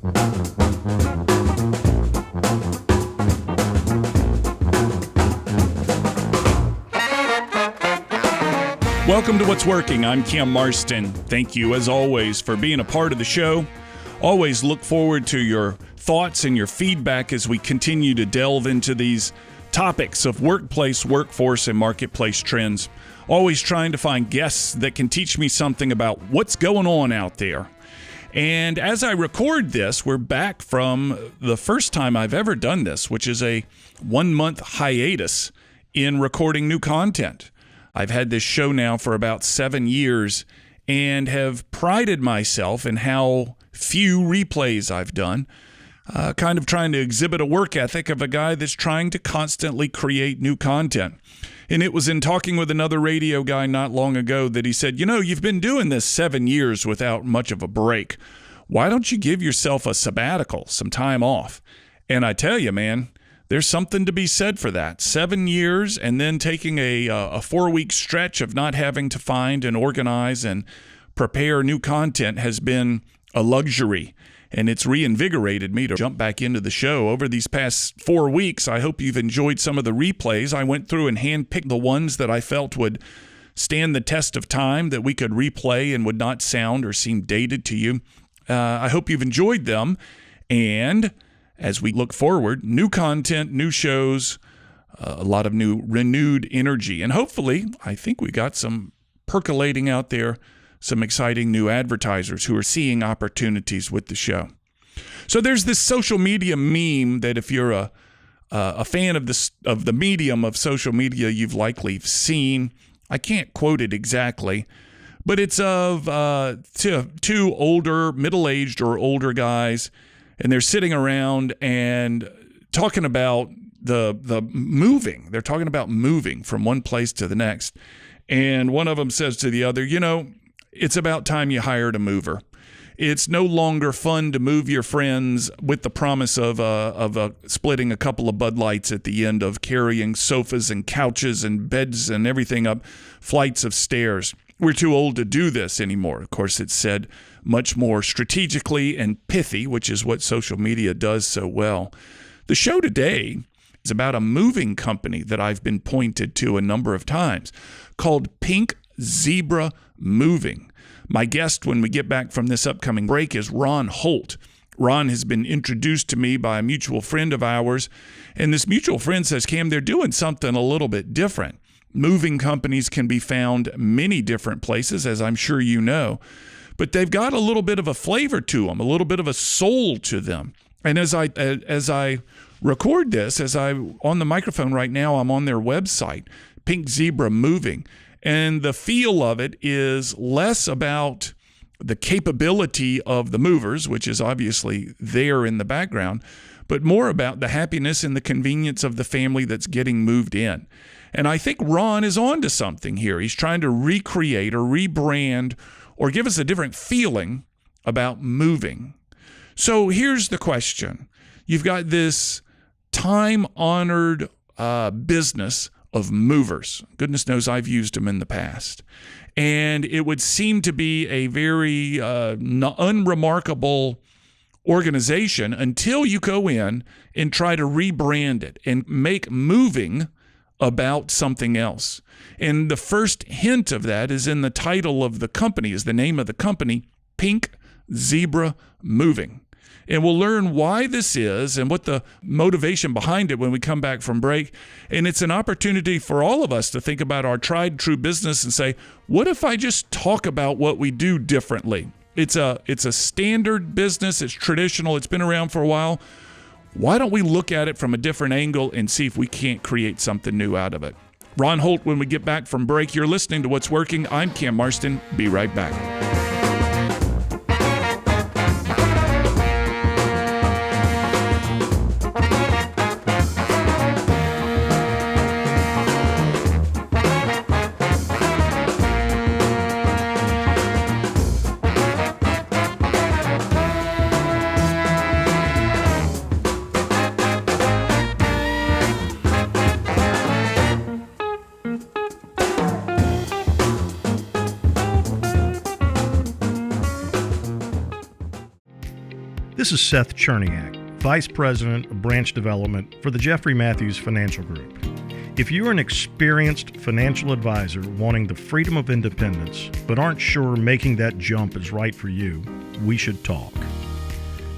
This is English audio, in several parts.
Welcome to What's Working. I'm Kim Marston. Thank you, as always, for being a part of the show. Always look forward to your thoughts and your feedback as we continue to delve into these topics of workplace, workforce, and marketplace trends. Always trying to find guests that can teach me something about what's going on out there. And as I record this, we're back from the first time I've ever done this, which is a 1-month hiatus in recording new content. I've had this show now for about 7 years and have prided myself in how few replays I've done, kind of trying to exhibit a work ethic of a guy that's trying to constantly create new content. And it was in talking with another radio guy not long ago that he said, you've been doing this 7 years without much of a break. Why don't you give yourself a sabbatical, some time off? And I tell you, man, there's something to be said for that. 7 years and then taking a 4-week stretch of not having to find and organize and prepare new content has been a luxury. And it's reinvigorated me to jump back into the show. Over these past 4 weeks, I hope you've enjoyed some of the replays. I went through and handpicked the ones that I felt would stand the test of time, that we could replay and would not sound or seem dated to you. I hope you've enjoyed them. And as we look forward, new content, new shows, a lot of new renewed energy. And hopefully, I think we got some percolating out there, some exciting new advertisers who are seeing opportunities with the show. So there's this social media meme that if you're a fan of the medium of social media, you've likely seen. I can't quote it exactly, but it's of two older, middle-aged or older guys, and they're sitting around and talking about the moving. They're talking about moving from one place to the next. And one of them says to the other, it's about time you hired a mover. It's no longer fun to move your friends with the promise of splitting a couple of Bud Lights at the end of carrying sofas and couches and beds and everything up flights of stairs. We're too old to do this anymore. Of course, it's said much more strategically and pithy, which is what social media does so well. The show today is about a moving company that I've been pointed to a number of times called Pink Zebra Moving. My guest when we get back from this upcoming break is Ron Holt. Ron has been introduced to me by a mutual friend of ours, and this mutual friend says, Cam, they're doing something a little bit different. Moving companies can be found many different places, as I'm sure you know, but they've got a little bit of a flavor to them, a little bit of a soul to them. And as I record this, on the microphone right now, I'm on their website, Pink Zebra Moving, and the feel of it is less about the capability of the movers, which is obviously there in the background, but more about the happiness and the convenience of the family that's getting moved in. And I think Ron is on to something here. He's trying to recreate or rebrand or give us a different feeling about moving. So here's the question. You've got this time-honored business of movers. Goodness knows I've used them in the past. And it would seem to be a very unremarkable organization until you go in and try to rebrand it and make moving about something else. And the first hint of that is in the title of the company, is the name of the company, Pink Zebra Moving. And we'll learn why this is and what the motivation behind it when we come back from break. And it's an opportunity for all of us to think about our tried true business and say, what if I just talk about what we do differently? It's a standard business. It's traditional. It's been around for a while. Why don't we look at it from a different angle and see if we can't create something new out of it? Ron Holt, when we get back from break. You're listening to What's Working. I'm Cam Marston. Be right back. This is Seth Cherniak, Vice President of Branch Development for the Jeffrey Matthews Financial Group. If you're an experienced financial advisor wanting the freedom of independence but aren't sure making that jump is right for you, we should talk.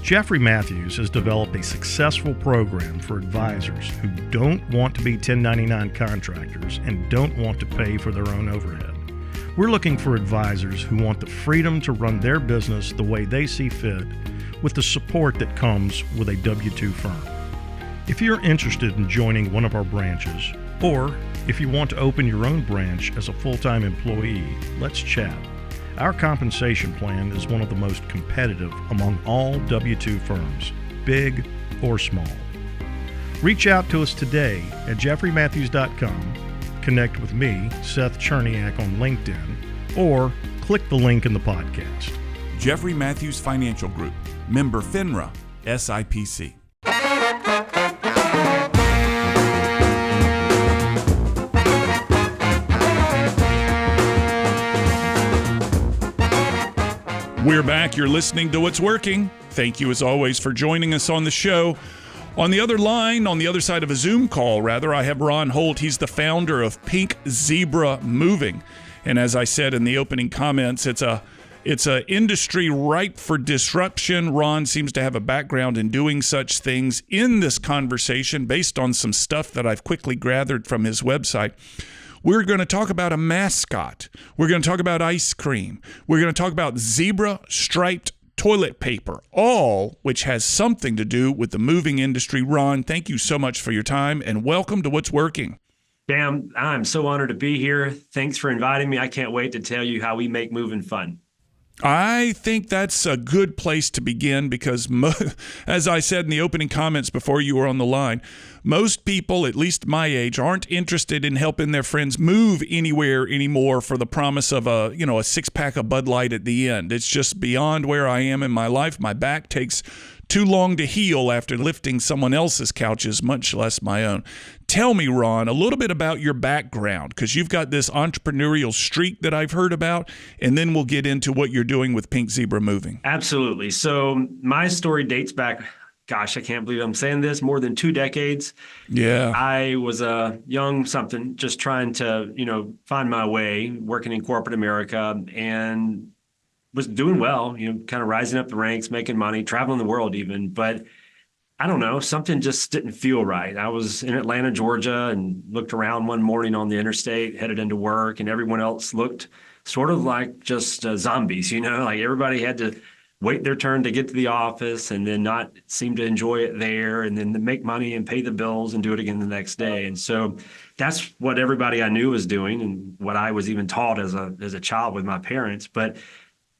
Jeffrey Matthews has developed a successful program for advisors who don't want to be 1099 contractors and don't want to pay for their own overhead. We're looking for advisors who want the freedom to run their business the way they see fit, with the support that comes with a W-2 firm. If you're interested in joining one of our branches, or if you want to open your own branch as a full-time employee, let's chat. Our compensation plan is one of the most competitive among all W-2 firms, big or small. Reach out to us today at jeffreymatthews.com, connect with me, Seth Cherniak, on LinkedIn, or click the link in the podcast. Jeffrey Matthews Financial Group, member FINRA, SIPC. We're back. You're listening to What's Working. Thank you, as always, for joining us on the show. On the other line, on the other side of a Zoom call, rather, I have Ron Holt. He's the founder of Pink Zebra Moving. And as I said in the opening comments, it's a industry ripe for disruption. Ron seems to have a background in doing such things. In this conversation, based on some stuff that I've quickly gathered from his website, we're going to talk about a mascot. We're going to talk about ice cream. We're going to talk about zebra-striped toilet paper, all which has something to do with the moving industry. Ron, thank you so much for your time, and welcome to What's Working. Bam, I'm so honored to be here. Thanks for inviting me. I can't wait to tell you how we make moving fun. I think that's a good place to begin because, as I said in the opening comments before you were on the line, most people, at least my age, aren't interested in helping their friends move anywhere anymore for the promise of a six-pack of Bud Light at the end. It's just beyond where I am in my life. My back takes too long to heal after lifting someone else's couches, much less my own. Tell me, Ron, a little bit about your background, because you've got this entrepreneurial streak that I've heard about, and then we'll get into what you're doing with Pink Zebra Moving. Absolutely. So my story dates back, gosh, I can't believe I'm saying this, more than 2 decades. Yeah. I was a young something, just trying to, find my way, working in corporate America, and was doing well, kind of rising up the ranks, making money, traveling the world even. But I don't know, something just didn't feel right. I was in Atlanta, Georgia, and looked around one morning on the interstate, headed into work, and everyone else looked sort of like just zombies, like everybody had to wait their turn to get to the office and then not seem to enjoy it there, and then to make money and pay the bills and do it again the next day. And so that's what everybody I knew was doing, and what I was even taught as a child with my parents. But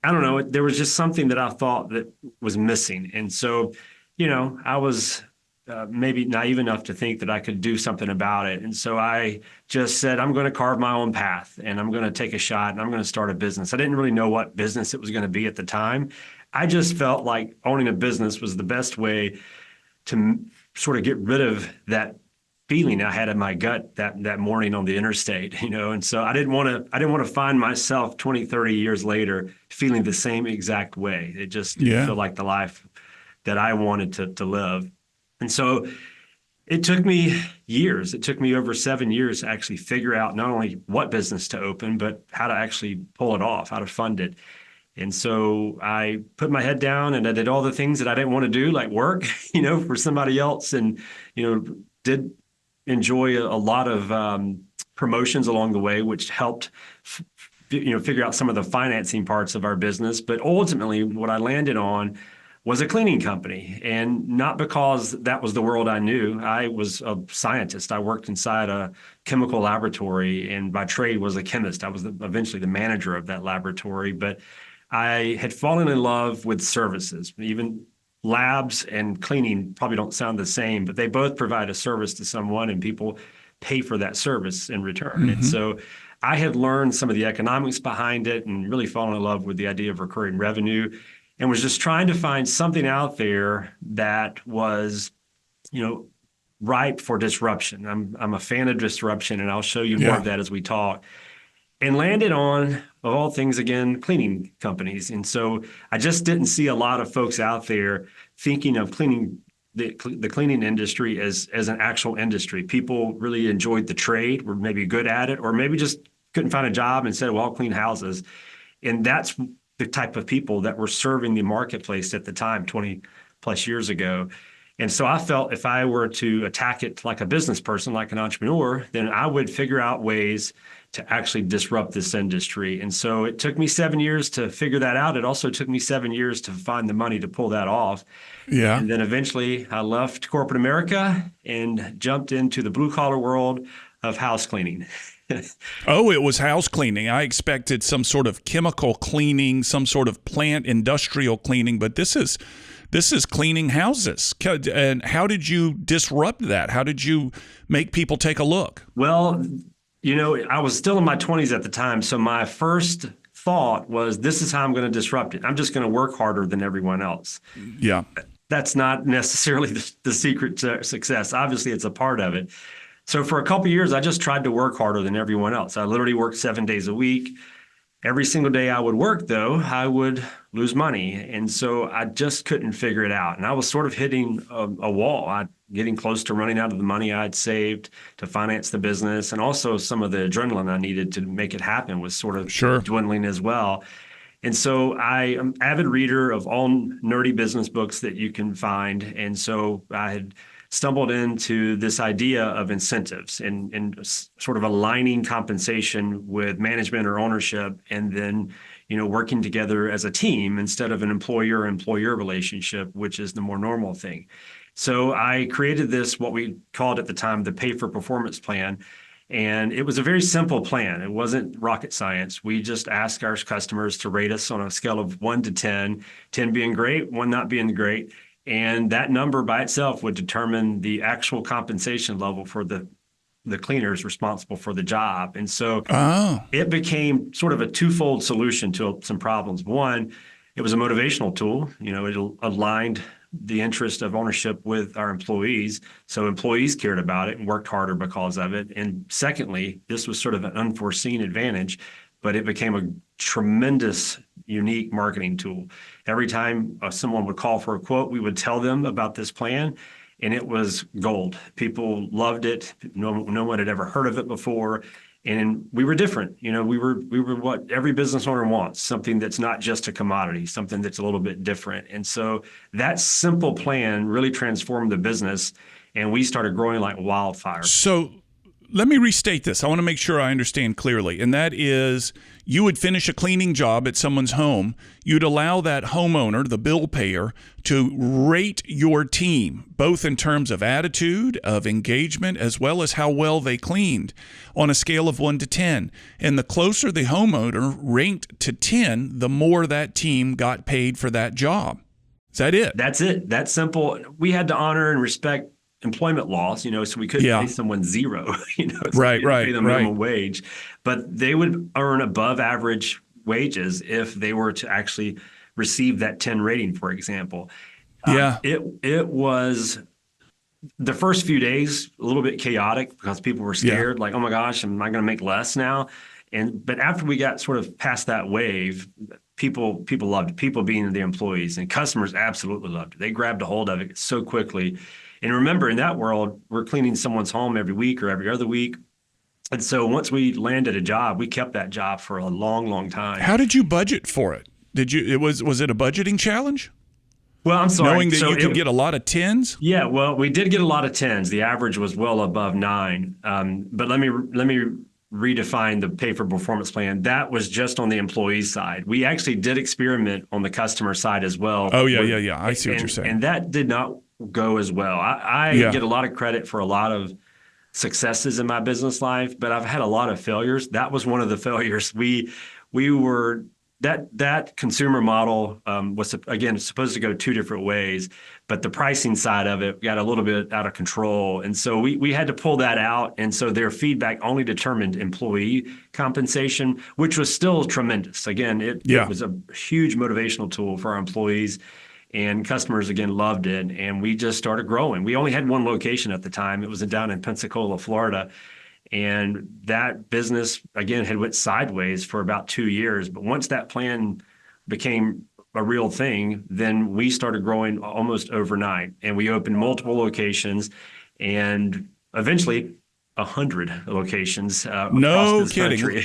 I don't know, there was just something that I thought that was missing. And so, I was maybe naive enough to think that I could do something about it. And so I just said, I'm going to carve my own path, and I'm going to take a shot, and I'm going to start a business. I didn't really know what business it was going to be at the time. I just felt like owning a business was the best way to sort of get rid of that feeling I had in my gut that morning on the interstate, and so I didn't want to find myself 20, 30 years later feeling the same exact way. It just didn't feel like the life that I wanted to live. And so it took me years. It took me over 7 years to actually figure out not only what business to open, but how to actually pull it off, how to fund it. And so I put my head down and I did all the things that I didn't want to do, like work, for somebody else, and, did enjoy a lot of promotions along the way, which helped, figure out some of the financing parts of our business. But ultimately, what I landed on was a cleaning company, and not because that was the world I knew. I was a scientist. I worked inside a chemical laboratory, and by trade was a chemist. I was eventually the manager of that laboratory, but I had fallen in love with services. Even labs and cleaning probably don't sound the same, but they both provide a service to someone, and people pay for that service in return. Mm-hmm. And so I had learned some of the economics behind it and really fallen in love with the idea of recurring revenue, and was just trying to find something out there that was, ripe for disruption. I'm a fan of disruption, and I'll show you more of that as we talk. And landed on of all things, again, cleaning companies. And so I just didn't see a lot of folks out there thinking of the cleaning industry as an actual industry. People really enjoyed the trade, were maybe good at it, or maybe just couldn't find a job and said, well, I'll clean houses. And that's the type of people that were serving the marketplace at the time, 20 plus years ago. And so I felt if I were to attack it like a business person, like an entrepreneur, then I would figure out ways to actually disrupt this industry. And so it took me 7 years to figure that out. It also took me 7 years to find the money to pull that off. Yeah. And then eventually I left corporate America and jumped into the blue collar world of house cleaning. Oh, it was house cleaning. I expected some sort of chemical cleaning, some sort of plant industrial cleaning, but this is cleaning houses. And how did you disrupt that? How did you make people take a look? Well, I was still in my 20s at the time. So my first thought was, this is how I'm going to disrupt it. I'm just going to work harder than everyone else. Yeah. That's not necessarily the secret to success. Obviously, it's a part of it. So for a couple of years, I just tried to work harder than everyone else. I literally worked 7 days a week. Every single day I would work, though, I would lose money. And so I just couldn't figure it out. And I was sort of hitting a wall, getting close to running out of the money I'd saved to finance the business. And also some of the adrenaline I needed to make it happen was sort of dwindling as well. And so I am an avid reader of all nerdy business books that you can find. And so I had stumbled into this idea of incentives and sort of aligning compensation with management or ownership, and then working together as a team instead of an employer-employer relationship, which is the more normal thing. So I created this, what we called at the time, the pay for performance plan. And it was a very simple plan. It wasn't rocket science. We just asked our customers to rate us on a scale of 1 to 10, 10 being great, 1 not being great. And that number by itself would determine the actual compensation level for the cleaners responsible for the job. And so it became sort of a twofold solution to some problems. One, it was a motivational tool. It aligned the interest of ownership with our employees. So employees cared about it and worked harder because of it. And secondly, this was sort of an unforeseen advantage, but it became a tremendous, unique marketing tool. Every time someone would call for a quote, we would tell them about this plan, and it was gold. People loved it. No one had ever heard of it before. And we were different. We were what every business owner wants, something that's not just a commodity, something that's a little bit different. And so that simple plan really transformed the business, and we started growing like wildfire. So let me restate this. I want to make sure I understand clearly. And that is, you would finish a cleaning job at someone's home. You'd allow that homeowner, the bill payer, to rate your team, both in terms of attitude, of engagement, as well as how well they cleaned on a scale of 1 to 10. And the closer the homeowner ranked to 10, the more that team got paid for that job. Is that it? That's it. That's simple. We had to honor and respect employment laws, so we couldn't pay someone zero, right, pay them minimum wage, but they would earn above average wages if they were to actually receive that 10 rating, for example. It was the first few days a little bit chaotic because people were scared, like, oh my gosh, am I going to make less now? But after we got sort of past that wave, people loved it, people being the employees, and customers absolutely loved it. They grabbed a hold of it so quickly. And remember, in that world, we're cleaning someone's home every week or every other week. And so once we landed a job, we kept that job for a long, long time. How did you budget for it? Was it a budgeting challenge? Well, I'm sorry. Knowing that you could get a lot of 10s? Yeah, well, we did get a lot of 10s. The average was well above 9. But let me redefine the pay for performance plan. That was just on the employee side. We actually did experiment on the customer side as well. Oh, yeah. I see what you're saying. And that did not go as well. I get a lot of credit for a lot of successes in my business life, but I've had a lot of failures. That was one of the failures. We were that consumer model was, again, supposed to go 2 different ways, but the pricing side of it got a little bit out of control. And so we had to pull that out. And so their feedback only determined employee compensation, which was still tremendous. Again, it was a huge motivational tool for our employees. And customers, again, loved it. And we just started growing. We only had one location at the time. It was down in Pensacola, Florida. And that business, again, had went sideways for about 2 years. But once that plan became a real thing, then we started growing almost overnight. And we opened multiple locations and eventually 100 locations across No this kidding. country.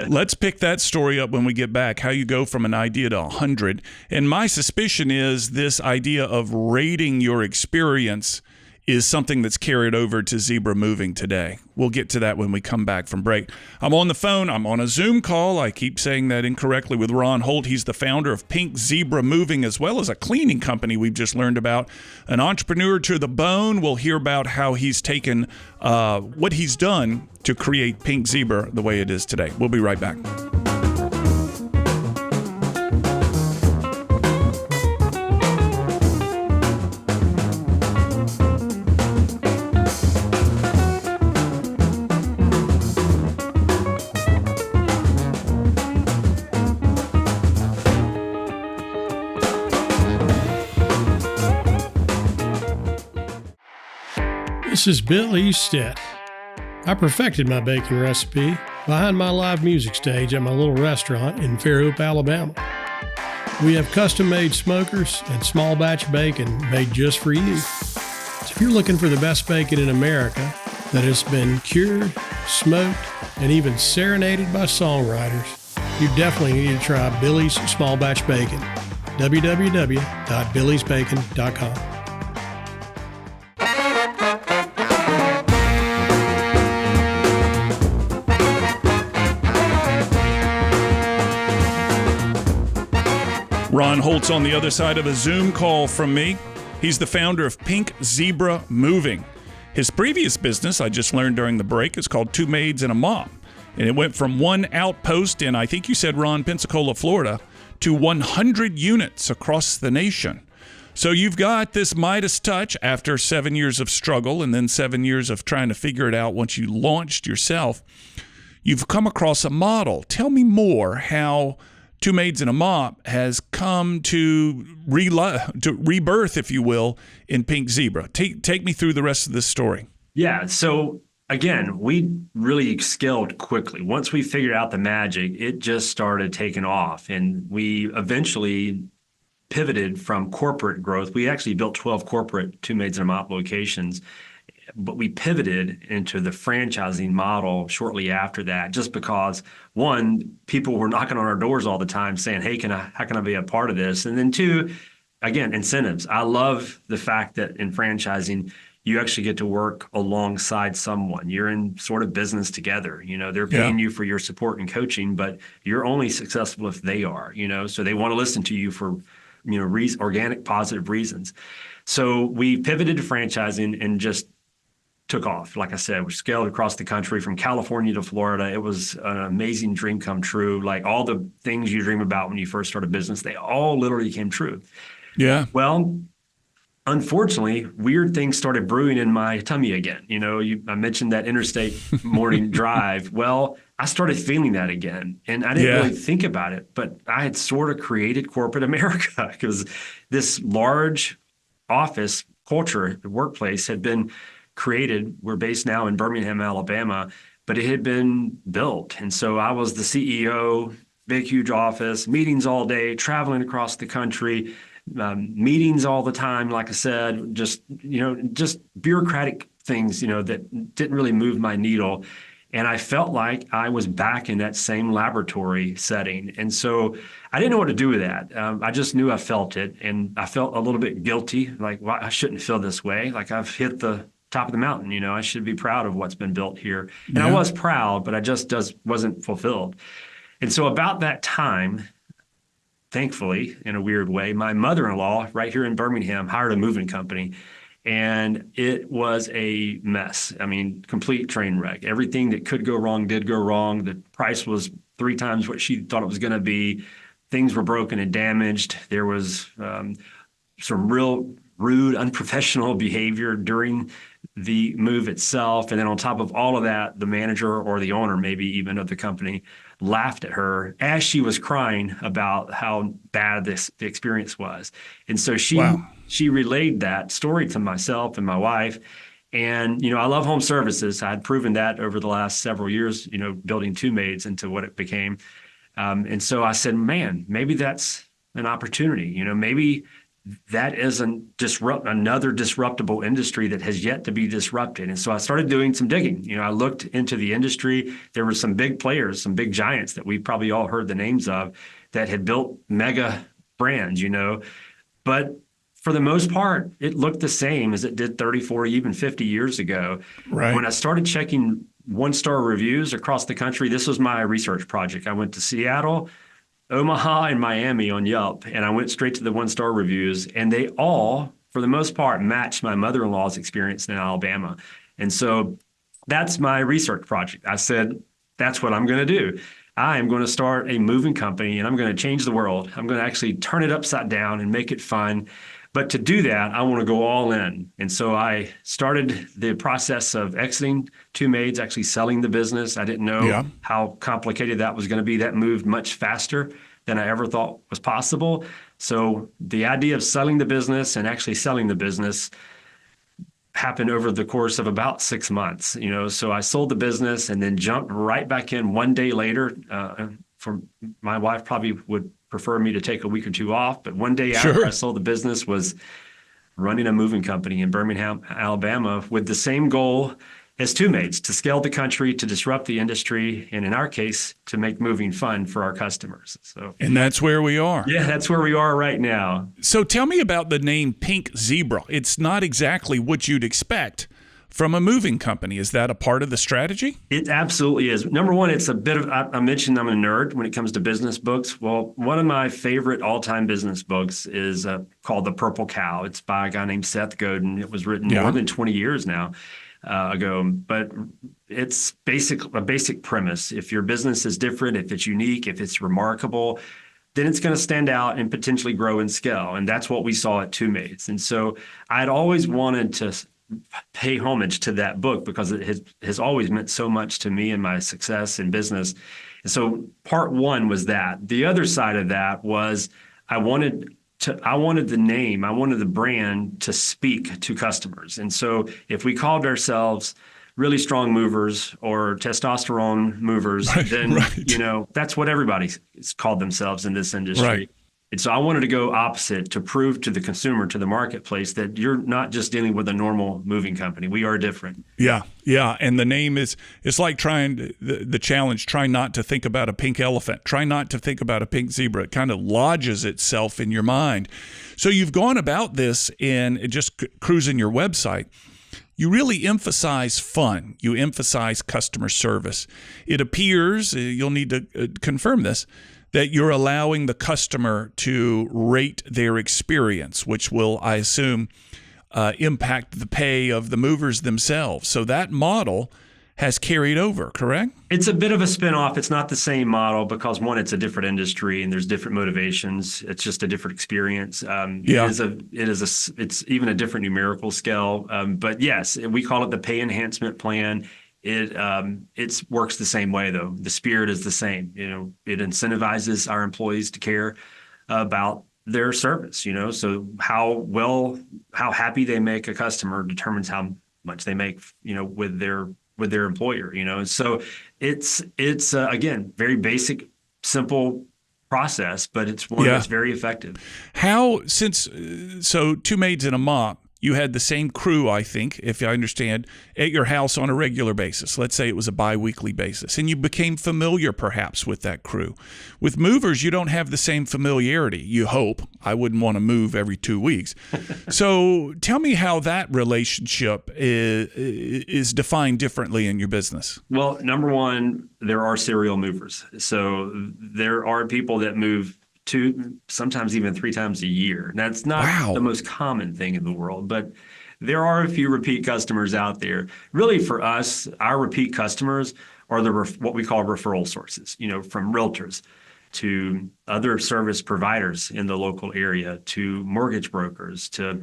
Let's pick that story up when we get back, how you go from an idea to 100. And my suspicion is this idea of rating your experience is something that's carried over to Zebra Moving today. We'll get to that when we come back from break. I'm on the phone. I'm on a Zoom call. I keep saying that incorrectly with Ron Holt. He's the founder of Pink Zebra Moving, as well as a cleaning company we've just learned about. An entrepreneur to the bone. We'll hear about how he's taken what he's done to create Pink Zebra the way it is today. We'll be right back. This is Bill Eastet. I perfected my baking recipe behind my live music stage at my little restaurant in Fairhope, Alabama. We have custom-made smokers and small batch bacon made just for you. So if you're looking for the best bacon in America that has been cured, smoked, and even serenaded by songwriters, you definitely need to try Billy's Small Batch Bacon. www.billiesbacon.com. Ron Holt's on the other side of a Zoom call from me. He's the founder of Pink Zebra Moving. His previous business, I just learned during the break, is called Two Maids and a Mop. And it went from one outpost in, I think you said, Ron, Pensacola, Florida, to 100 units across the nation. So you've got this Midas touch after 7 years of struggle and then 7 years of trying to figure it out once you launched yourself. You've come across a model. Tell me more how Two Maids and a Mop has come to rebirth, if you will, in Pink Zebra. Take me through the rest of this story. Yeah. So again, we really scaled quickly. Once we figured out the magic, it just started taking off. And we eventually pivoted from corporate growth. We actually built 12 corporate Two Maids and a Mop locations, but we pivoted into the franchising model shortly after that, just because, one, people were knocking on our doors all the time saying, hey, how can I be a part of this? And then two, again, incentives. I love the fact that in franchising, you actually get to work alongside someone. You're in sort of business together. They're paying you for your support and coaching, but you're only successful if they are, so they want to listen to you for, organic, positive reasons. So we pivoted to franchising and just took off. Like I said, we scaled across the country from California to Florida. It was an amazing dream come true. Like all the things you dream about when you first start a business, they all literally came true. Yeah. Well, unfortunately, weird things started brewing in my tummy again. I mentioned that interstate morning drive. Well, I started feeling that again. And I didn't really think about it, but I had sort of created corporate America because this large office culture, the workplace had been created. We're based now in Birmingham, Alabama, but it had been built. And so I was the CEO, big, huge office, meetings all day, traveling across the country, meetings all the time. Like I said, just bureaucratic things, that didn't really move my needle. And I felt like I was back in that same laboratory setting. And so I didn't know what to do with that. I just knew I felt it. And I felt a little bit guilty, like, well, I shouldn't feel this way. Like I've hit the top of the mountain, I should be proud of what's been built here. And I was proud, but I just wasn't fulfilled. And so about that time, thankfully, in a weird way, my mother-in-law right here in Birmingham hired a moving company. And it was a mess. I mean, complete train wreck. Everything that could go wrong did go wrong. The price was 3 times what she thought it was going to be. Things were broken and damaged. There was some real rude, unprofessional behavior during the move itself. And then on top of all of that, the manager or the owner, maybe even of the company, laughed at her as she was crying about how bad the experience was. And so she relayed that story to myself and my wife. And, I love home services. I had proven that over the last several years, building Two Maids into what it became. And so I said, man, maybe that's an opportunity. Maybe that is another disruptible industry that has yet to be disrupted. And so I started doing some digging. I looked into the industry. There were some big players, some big giants that we probably all heard the names of that had built mega brands, but for the most part, it looked the same as it did 30, 40, even 50 years ago. Right. When I started checking one-star reviews across the country, this was my research project. I went to Seattle, Omaha, and Miami on Yelp, and I went straight to the one-star reviews, and they all, for the most part, matched my mother-in-law's experience in Alabama. And so that's my research project. I said, that's what I'm going to do. I am going to start a moving company, and I'm going to change the world. I'm going to actually turn it upside down and make it fun. But to do that, I want to go all in. And so I started the process of exiting Two Maids, actually selling the business. I didn't know how complicated that was going to be. That moved much faster than I ever thought was possible. So the idea of selling the business and actually selling the business happened over the course of about 6 months. So I sold the business and then jumped right back in one day later. For my wife probably would prefer me to take a week or two off, but one day after I sold the business was running a moving company in Birmingham, Alabama, with the same goal as Two Maids, to scale the country, to disrupt the industry, and in our case, to make moving fun for our customers. And that's where we are. Yeah, that's where we are right now. So tell me about the name Pink Zebra. It's not exactly what you'd expect from a moving company. Is that a part of the strategy? It absolutely is. Number one, it's a bit of, I mentioned I'm a nerd when it comes to business books. Well, one of my favorite all-time business books is called The Purple Cow. It's by a guy named Seth Godin. It was written more than 20 years now ago, but it's a basic premise. If your business is different, if it's unique, if it's remarkable, then it's going to stand out and potentially grow and scale. And that's what we saw at Two Maids. And so I'd always wanted to pay homage to that book because it has always meant so much to me and my success in business. And so part one was that. The other side of that was I wanted the brand to speak to customers. And so if we called ourselves really strong movers or testosterone movers, then that's what everybody's called themselves in this industry. Right. And so I wanted to go opposite to prove to the consumer, to the marketplace, that you're not just dealing with a normal moving company. We are different. Yeah. And the name it's like the challenge, try not to think about a pink elephant. Try not to think about a pink zebra. It kind of lodges itself in your mind. So you've gone about this in just cruising your website. You really emphasize fun. You emphasize customer service. It appears, you'll need to confirm this, that you're allowing the customer to rate their experience, which will, I assume, impact the pay of the movers themselves. So that model has carried over, correct? It's a bit of a spinoff. It's not the same model because, one, it's a different industry and there's different motivations. It's just a different experience. It's even a different numerical scale. But yes, we call it the pay enhancement plan. It works the same way, though. The spirit is the same. It incentivizes our employees to care about their service. So how happy they make a customer determines how much they make. With their employer. So it's again, very basic, simple process, but it's one that's very effective. So Two Maids and a Mop, you had the same crew, I think, if I understand, at your house on a regular basis. Let's say it was a bi-weekly basis, and you became familiar perhaps with that crew. With movers, you don't have the same familiarity, you hope. I wouldn't want to move every 2 weeks. So tell me how that relationship is defined differently in your business. Well, number one, there are serial movers. So there are people that move 2, sometimes even 3 times a year. That's not the most common thing in the world, but there are a few repeat customers out there. Really, for us, our repeat customers are what we call referral sources, from realtors to other service providers in the local area, to mortgage brokers, to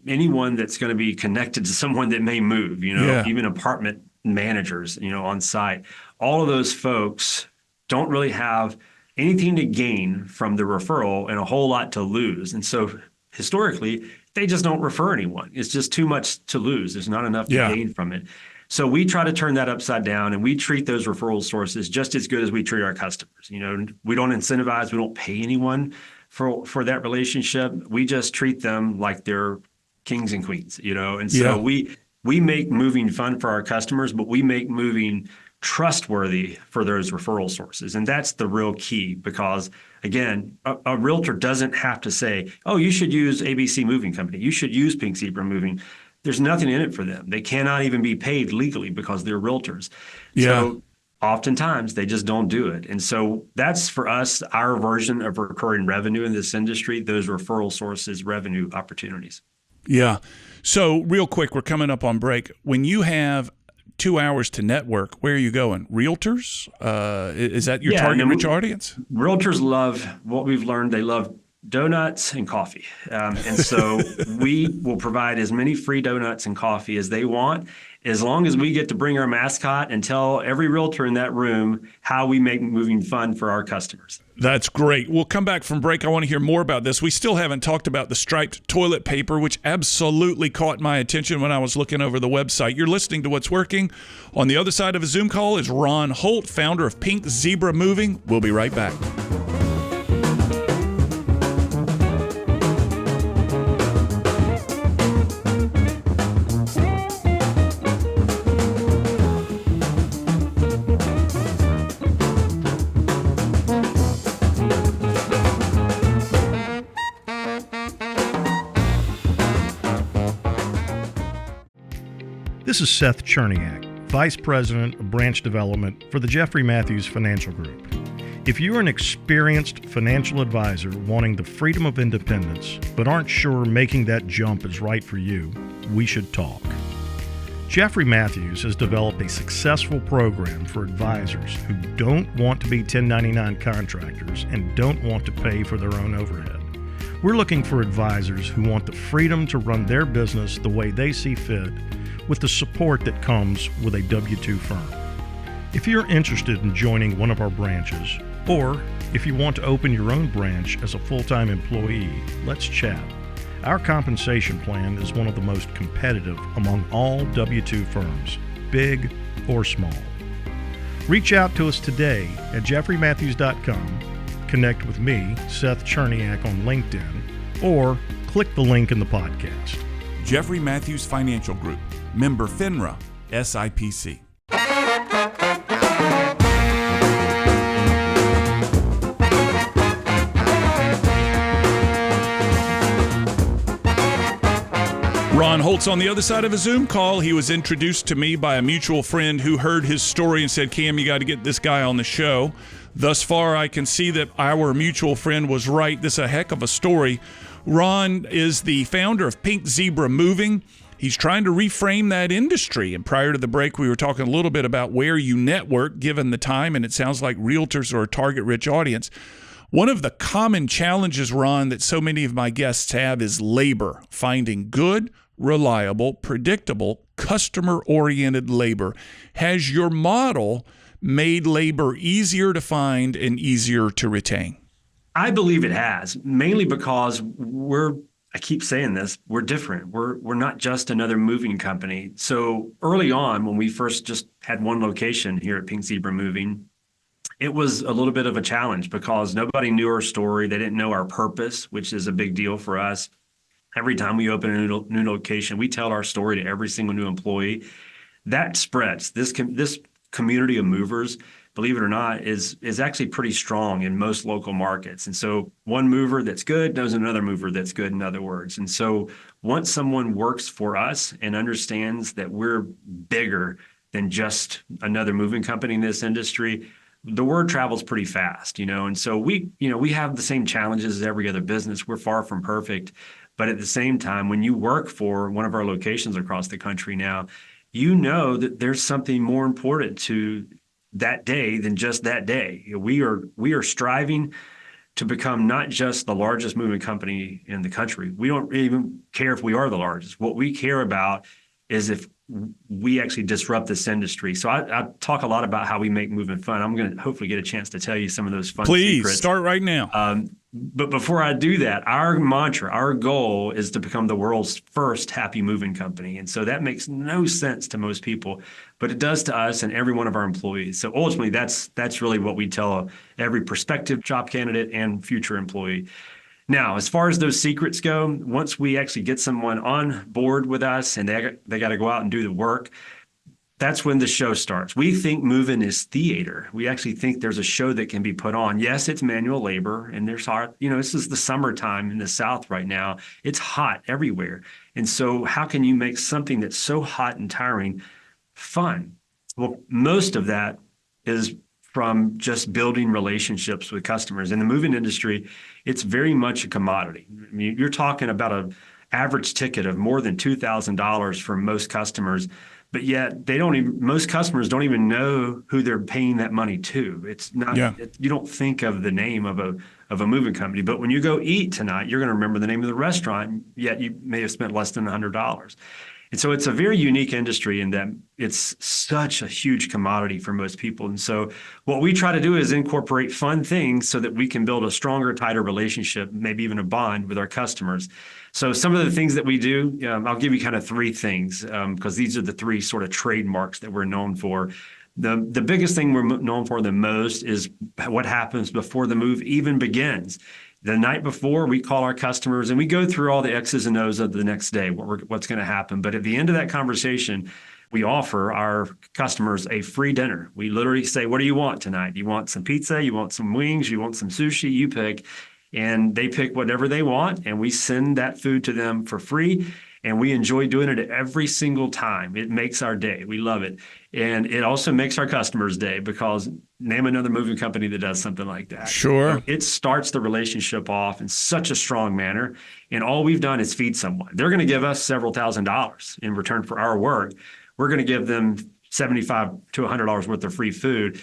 anyone that's going to be connected to someone that may move, even apartment managers, on site. All of those folks don't really have anything to gain from the referral and a whole lot to lose. And so historically, they just don't refer anyone. It's just too much to lose. There's not enough to gain from it. So we try to turn that upside down, and we treat those referral sources just as good as we treat our customers. You know, we don't incentivize, we don't pay anyone for that relationship. We just treat them like they're kings and queens, you know. And so we make moving fun for our customers, but we make moving trustworthy for those referral sources. And that's the real key, because again, a realtor doesn't have to say, oh, you should use ABC Moving Company, you should use Pink Zebra Moving. There's nothing in it for them. They cannot even be paid legally because they're realtors. So oftentimes they just don't do it. And so that's, for us, our version of recurring revenue in this industry, those referral sources, revenue opportunities. Yeah. So real quick, we're coming up on break. When you have 2 hours to network, where are you going? Realtors? Is that your target rich audience? Realtors love what we've learned. They love donuts and coffee. And so we will provide as many free donuts and coffee as they want, as long as we get to bring our mascot and tell every realtor in that room how we make moving fun for our customers. That's great. We'll come back from break. I want to hear more about this. We still haven't talked about the striped toilet paper, which absolutely caught my attention when I was looking over the website. You're listening to What's Working. On the other side of a Zoom call is Ron Holt, founder of Pink Zebra Moving. We'll be right back. This is Seth Cherniak, Vice President of Branch Development for the Jeffrey Matthews Financial Group. If you're an experienced financial advisor wanting the freedom of independence, but aren't sure making that jump is right for you, we should talk. Jeffrey Matthews has developed a successful program for advisors who don't want to be 1099 contractors and don't want to pay for their own overhead. We're looking for advisors who want the freedom to run their business the way they see fit, with the support that comes with a W-2 firm. If you're interested in joining one of our branches, or if you want to open your own branch as a full-time employee, let's chat. Our compensation plan is one of the most competitive among all W-2 firms, big or small. Reach out to us today at jeffreymatthews.com, connect with me, Seth Cherniak, on LinkedIn, or click the link in the podcast. Jeffrey Matthews Financial Group, member FINRA, SIPC. Ron Holt's on the other side of a Zoom call. He was introduced to me by a mutual friend who heard his story and said, Cam, you got to get this guy on the show. Thus far, I can see that our mutual friend was right. This is a heck of a story. Ron is the founder of Pink Zebra Moving. He's trying to reframe that industry. And prior to the break, we were talking a little bit about where you network given the time, and it sounds like realtors are a target-rich audience. One of the common challenges, Ron, that so many of my guests have is labor, finding good, reliable, predictable, customer-oriented labor. Has your model made labor easier to find and easier to retain? I believe it has, mainly because I keep saying this, we're different. We're not just another moving company. So early on, when we first just had one location here at Pink Zebra Moving, it was a little bit of a challenge because nobody knew our story. They didn't know our purpose, which is a big deal for us. Every time we open a new location, we tell our story to every single new employee. That spreads. This community of movers, believe it or not, is actually pretty strong in most local markets. And so one mover that's good knows another mover that's good, in other words. And so once someone works for us and understands that we're bigger than just another moving company in this industry, the word travels pretty fast, and so we have the same challenges as every other business. We're far from perfect, but at the same time, when you work for one of our locations across the country now, you know that there's something more important to that day than just that day. We are striving to become not just the largest moving company in the country. We don't even care if we are the largest. What we care about is if we actually disrupt this industry. So I talk a lot about how we make moving fun. I'm going to hopefully get a chance to tell you some of those fun secrets. Please start right now. But before I do that, our mantra, our goal is to become the world's first happy moving company. And so that makes no sense to most people, but it does to us and every one of our employees. So ultimately, that's really what we tell every prospective job candidate and future employee. Now, as far as those secrets go, once we actually get someone on board with us and they got to go out and do the work, that's when the show starts. We think moving is theater. We actually think there's a show that can be put on. Yes, it's manual labor, and there's hard, this is the summertime in the South right now. It's hot everywhere. And so how can you make something that's so hot and tiring fun? Well, most of that is from just building relationships with customers. In the moving industry, it's very much a commodity. I mean, you're talking about an average ticket of more than $2,000 for most customers. But yet most customers don't even know who they're paying that money to. It's not, you don't think of the name of a moving company, but when you go eat tonight, you're going to remember the name of the restaurant, yet you may have spent less than $100. And so it's a very unique industry in that it's such a huge commodity for most people. And so what we try to do is incorporate fun things so that we can build a stronger, tighter relationship, maybe even a bond with our customers. So some of the things that we do, I'll give you kind of three things because these are the three sort of trademarks that we're known for. The biggest thing we're known for the most is what happens before the move even begins. The night before, we call our customers and we go through all the X's and O's of the next day, what's going to happen. But at the end of that conversation, we offer our customers a free dinner. We literally say, what do you want tonight? You want some pizza? You want some wings? You want some sushi? You pick. And they pick whatever they want, and we send that food to them for free. And we enjoy doing it every single time. It makes our day. We love it. And it also makes our customers' day because name another moving company that does something like that. Sure. It starts the relationship off in such a strong manner. And all we've done is feed someone. They're going to give us several $1,000s in return for our work. We're going to give them $75 to $100 worth of free food.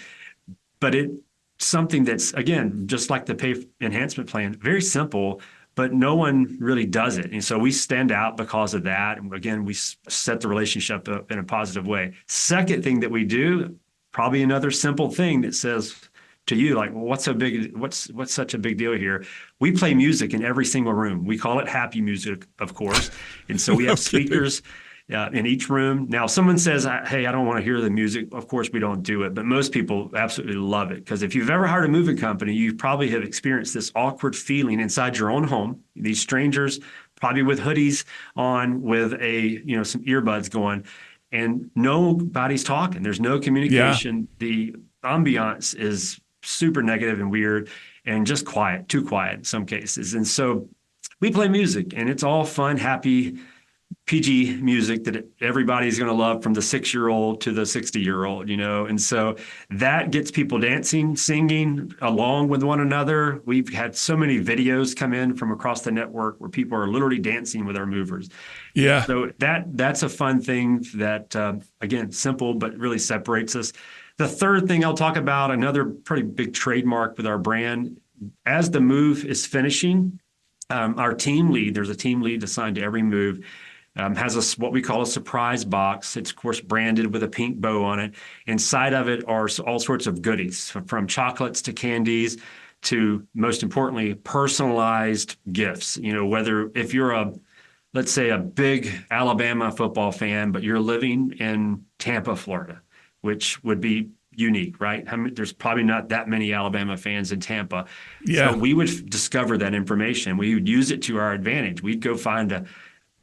But it's something that's, again, just like the pay enhancement plan, very simple, but no one really does it. And so we stand out because of that. And again, we set the relationship up in a positive way. Second thing that we do, probably another simple thing that says to you, like, well, what's such a big deal here? We play music in every single room. We call it happy music, of course. And so we have speakers in each room. Now, if someone says, hey, I don't want to hear the music, of course, we don't do it. But most people absolutely love it because if you've ever hired a moving company, you probably have experienced this awkward feeling inside your own home. These strangers, probably with hoodies on, with some earbuds going, and nobody's talking. There's no communication. Yeah. The ambiance is super negative and weird and just quiet, too quiet in some cases. And so we play music, and it's all fun, happy, PG music that everybody's going to love, from the 6-year-old to the 60-year-old, and so that gets people dancing, singing along with one another. We've had so many videos come in from across the network where people are literally dancing with our movers. Yeah. So that's a fun thing that, again, simple, but really separates us. The third thing I'll talk about, another pretty big trademark with our brand, as the move is finishing, our team lead, there's a team lead assigned to every move, has what we call a surprise box. It's, of course, branded with a pink bow on it. Inside of it are all sorts of goodies, from chocolates to candies to, most importantly, personalized gifts. Whether if you're let's say, a big Alabama football fan, but you're living in Tampa, Florida, which would be unique, right? There's probably not that many Alabama fans in Tampa. Yeah. So we would discover that information. We would use it to our advantage. We'd go find a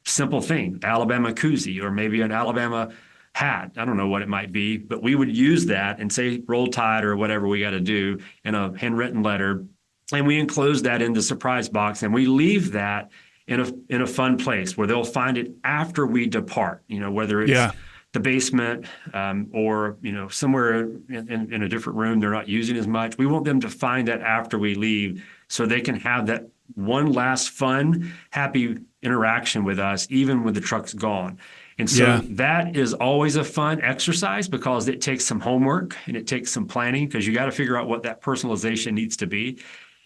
simple thing, Alabama koozie, or maybe an Alabama hat. I don't know what it might be, but we would use that and say Roll Tide or whatever we got to do in a handwritten letter. And we enclose that in the surprise box, and we leave that in a fun place where they'll find it after we depart, whether it's the basement or, somewhere in a different room they're not using as much. We want them to find that after we leave so they can have that one last fun, happy interaction with us, even when the truck's gone. And so that is always a fun exercise because it takes some homework and it takes some planning because you got to figure out what that personalization needs to be.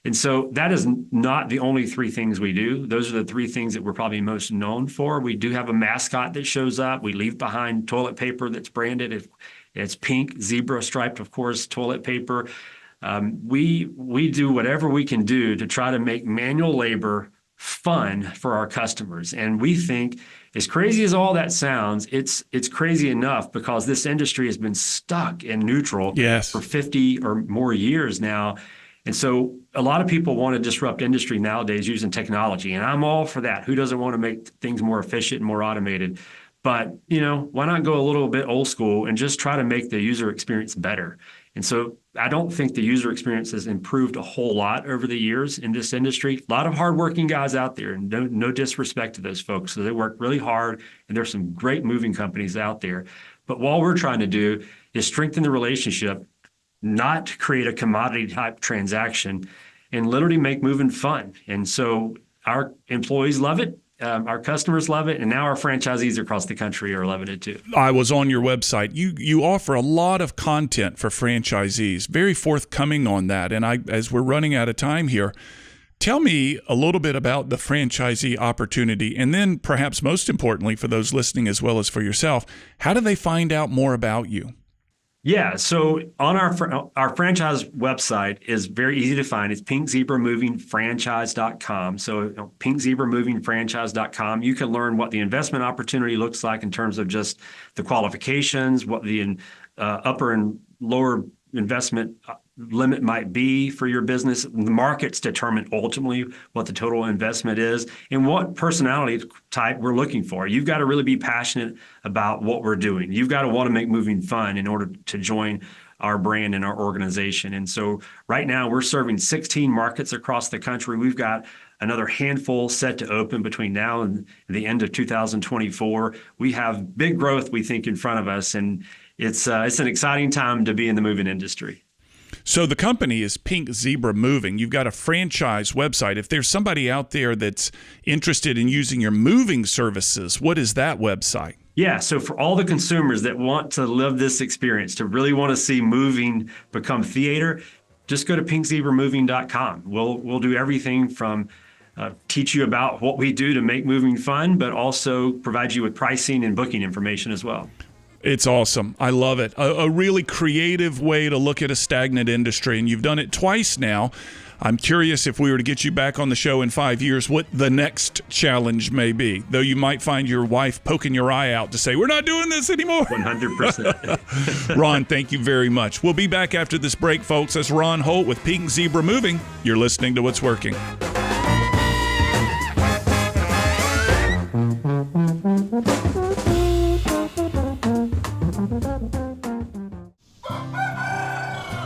And so that is not the only three things we do. Those are the three things that we're probably most known for. We do have a mascot that shows up. We leave behind toilet paper that's branded. It's pink, zebra striped, of course, toilet paper. We do whatever we can do to try to make manual labor fun for our customers. And we think, as crazy as all that sounds, it's crazy enough because this industry has been stuck in neutral for 50 or more years now. And so a lot of people want to disrupt industry nowadays using technology, and I'm all for that. Who doesn't want to make things more efficient and more automated? But, why not go a little bit old school and just try to make the user experience better? And so I don't think the user experience has improved a whole lot over the years in this industry. A lot of hardworking guys out there, and no disrespect to those folks. So they work really hard, and there's some great moving companies out there. But what we're trying to do is strengthen the relationship, not create a commodity type transaction, and literally make moving fun. And so our employees love it. Our customers love it, and now our franchisees across the country are loving it too. I was on your website. You offer a lot of content for franchisees, very forthcoming on that. And as we're running out of time here, tell me a little bit about the franchisee opportunity, and then perhaps most importantly for those listening as well as for yourself, how do they find out more about you? Yeah, so on our franchise website is very easy to find. It's pinkzebramovingfranchise.com. So pinkzebramovingfranchise.com. You can learn what the investment opportunity looks like in terms of just the qualifications, what the upper and lower investment limit might be for your business. The markets determine ultimately what the total investment is and what personality type we're looking for. You've got to really be passionate about what we're doing. You've got to want to make moving fun in order to join our brand and our organization. And so right now we're serving 16 markets across the country. We've got another handful set to open between now and the end of 2024. We have big growth, we think, in front of us, and it's an exciting time to be in the moving industry. So the company is Pink Zebra Moving. You've got a franchise website. If there's somebody out there that's interested in using your moving services, what is that website? Yeah, so for all the consumers that want to live this experience, to really want to see moving become theater, just go to pinkzebramoving.com. We'll do everything from teach you about what we do to make moving fun, but also provide you with pricing and booking information as well. It's awesome. I love it. A really creative way to look at a stagnant industry, and you've done it twice now. I'm curious, if we were to get you back on the show in 5 years, what the next challenge may be, though you might find your wife poking your eye out to say, we're not doing this anymore. 100%. Ron, thank you very much. We'll be back after this break, folks. That's Ron Holt with Pink Zebra Moving. You're listening to What's Working.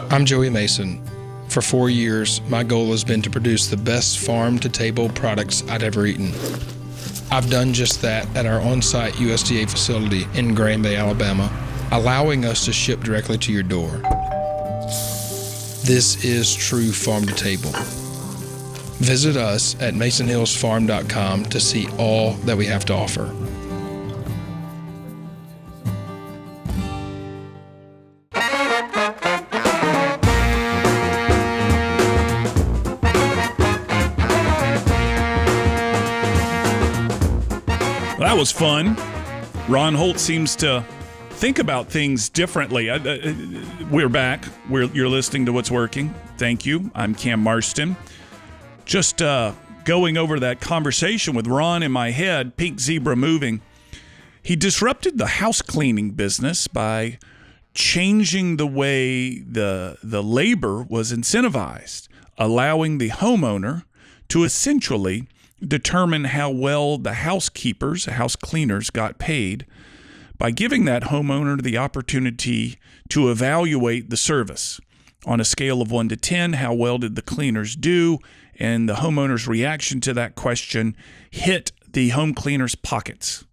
I'm Joey Mason. For 4 years, my goal has been to produce the best farm-to-table products I'd ever eaten. I've done just that at our on-site USDA facility in Grand Bay, Alabama, allowing us to ship directly to your door. This is true farm-to-table. Visit us at masonhillsfarm.com to see all that we have to offer. That was fun. Ron Holt seems to think about things differently. We're back. You're listening to What's Working. Thank you. I'm Cam Marston. Just going over that conversation with Ron in my head, Pink Zebra Moving. He disrupted the house cleaning business by changing the way the labor was incentivized, allowing the homeowner to essentially determine how well the housekeepers, house cleaners, got paid by giving that homeowner the opportunity to evaluate the service. On a scale of 1 to 10, how well did the cleaners do? And the homeowner's reaction to that question hit the home cleaner's pockets.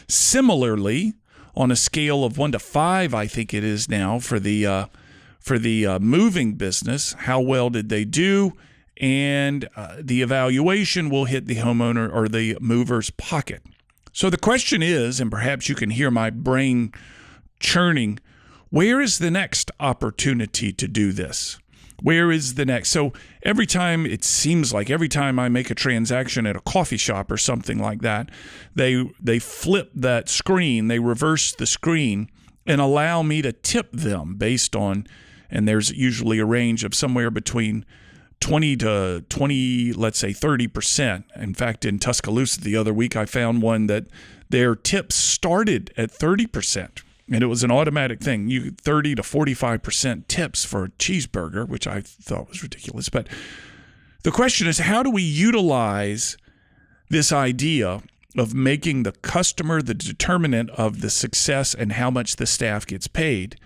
Similarly, on a scale of 1 to 5, I think it is now, for the moving business, how well did they do? And the evaluation will hit the homeowner or the mover's pocket. So the question is, and perhaps you can hear my brain churning, where is the next opportunity to do this? Where is the next? So every time I make a transaction at a coffee shop or something like that, they flip that screen, they reverse the screen and allow me to tip them based on, and there's usually a range of somewhere between 20 to 20, let's say 30%. In fact, in Tuscaloosa the other week, I found one that their tips started at 30%. And it was an automatic thing. You 30 to 45% tips for a cheeseburger, which I thought was ridiculous. But the question is, how do we utilize this idea of making the customer the determinant of the success and how much the staff gets paid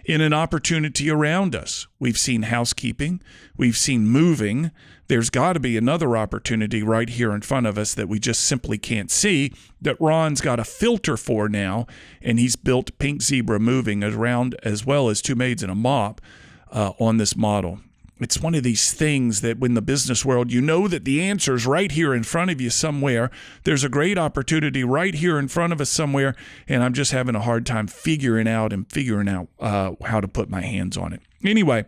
in an opportunity around us? We've seen housekeeping. We've seen moving. There's got to be another opportunity right here in front of us that we just simply can't see, that Ron's got a filter for now, and he's built Pink Zebra Moving around, as well as Two Maids and a Mop on this model. It's one of these things that in the business world, you know that the answer's right here in front of you somewhere. There's a great opportunity right here in front of us somewhere, and I'm just having a hard time figuring out how to put my hands on it. Anyway,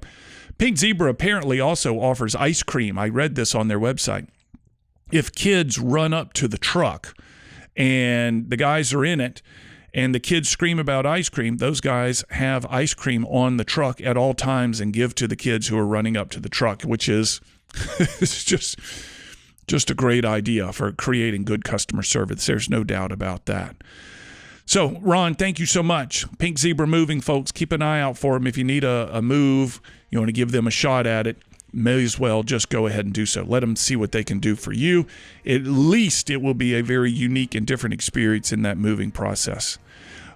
Pink Zebra apparently also offers ice cream. I read this on their website. If kids run up to the truck and the guys are in it, and the kids scream about ice cream, those guys have ice cream on the truck at all times and give to the kids who are running up to the truck, which is it's just a great idea for creating good customer service. There's no doubt about that. So, Ron, thank you so much. Pink Zebra Moving, folks, keep an eye out for them. If you need a move, you want to give them a shot at it, may as well just go ahead and do so. Let them see what they can do for you. At least it will be a very unique and different experience in that moving process.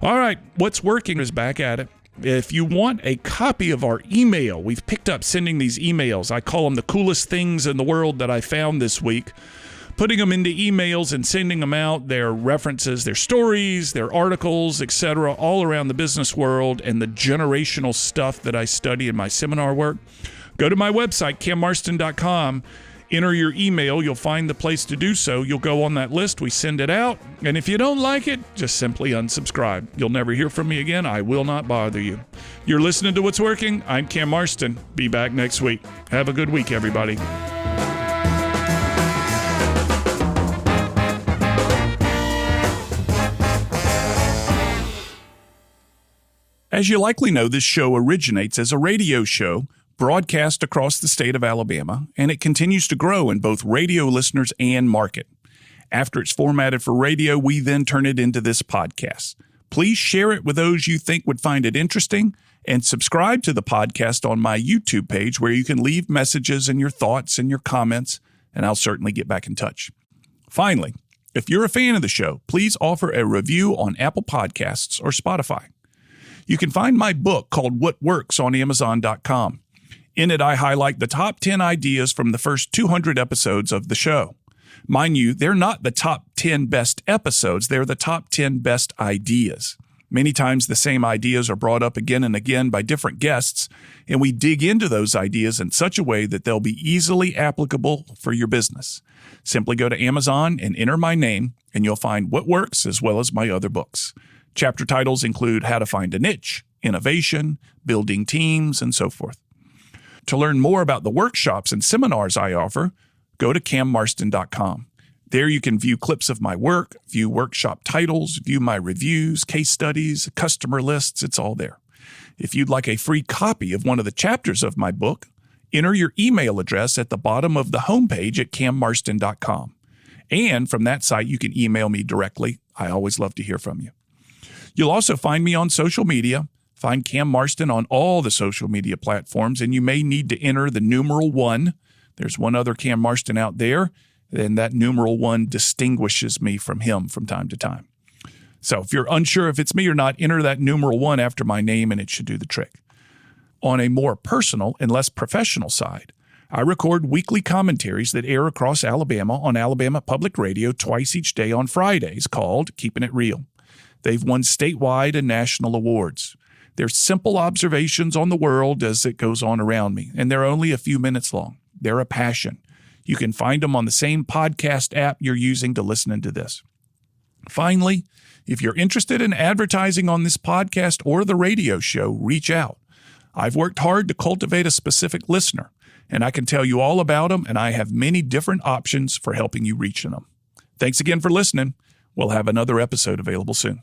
All right, What's Working is back at it. If you want a copy of our email, we've picked up sending these emails. I call them the coolest things in the world that I found this week. Putting them into emails and sending them out, their references, their stories, their articles, etc., all around the business world and the generational stuff that I study in my seminar work. Go to my website, cammarston.com. Enter your email. You'll find the place to do so. You'll go on that list. We send it out. And if you don't like it, just simply unsubscribe. You'll never hear from me again. I will not bother you. You're listening to What's Working. I'm Cam Marston. Be back next week. Have a good week, everybody. As you likely know, this show originates as a radio show broadcast across the state of Alabama, and it continues to grow in both radio listeners and market. After it's formatted for radio, we then turn it into this podcast. Please share it with those you think would find it interesting, and subscribe to the podcast on my YouTube page where you can leave messages and your thoughts and your comments, and I'll certainly get back in touch. Finally, if you're a fan of the show, please offer a review on Apple Podcasts or Spotify. You can find my book called What Works on Amazon.com. In it, I highlight the top 10 ideas from the first 200 episodes of the show. Mind you, they're not the top 10 best episodes, they're the top 10 best ideas. Many times the same ideas are brought up again and again by different guests, and we dig into those ideas in such a way that they'll be easily applicable for your business. Simply go to Amazon and enter my name, and you'll find What Works as well as my other books. Chapter titles include How to Find a Niche, Innovation, Building Teams, and so forth. To learn more about the workshops and seminars I offer, go to cammarston.com. There you can view clips of my work, view workshop titles, view my reviews, case studies, customer lists. It's all there. If you'd like a free copy of one of the chapters of my book, enter your email address at the bottom of the homepage at cammarston.com. And from that site, you can email me directly. I always love to hear from you. You'll also find me on social media. Find Cam Marston on all the social media platforms, and you may need to enter the numeral 1. There's one other Cam Marston out there, and that numeral 1 distinguishes me from him from time to time. So if you're unsure if it's me or not, enter that numeral 1 after my name, and it should do the trick. On a more personal and less professional side, I record weekly commentaries that air across Alabama on Alabama Public Radio twice each day on Fridays called Keeping It Real. They've won statewide and national awards. They're simple observations on the world as it goes on around me, and they're only a few minutes long. They're a passion. You can find them on the same podcast app you're using to listen to this. Finally, if you're interested in advertising on this podcast or the radio show, reach out. I've worked hard to cultivate a specific listener, and I can tell you all about them, and I have many different options for helping you reach them. Thanks again for listening. We'll have another episode available soon.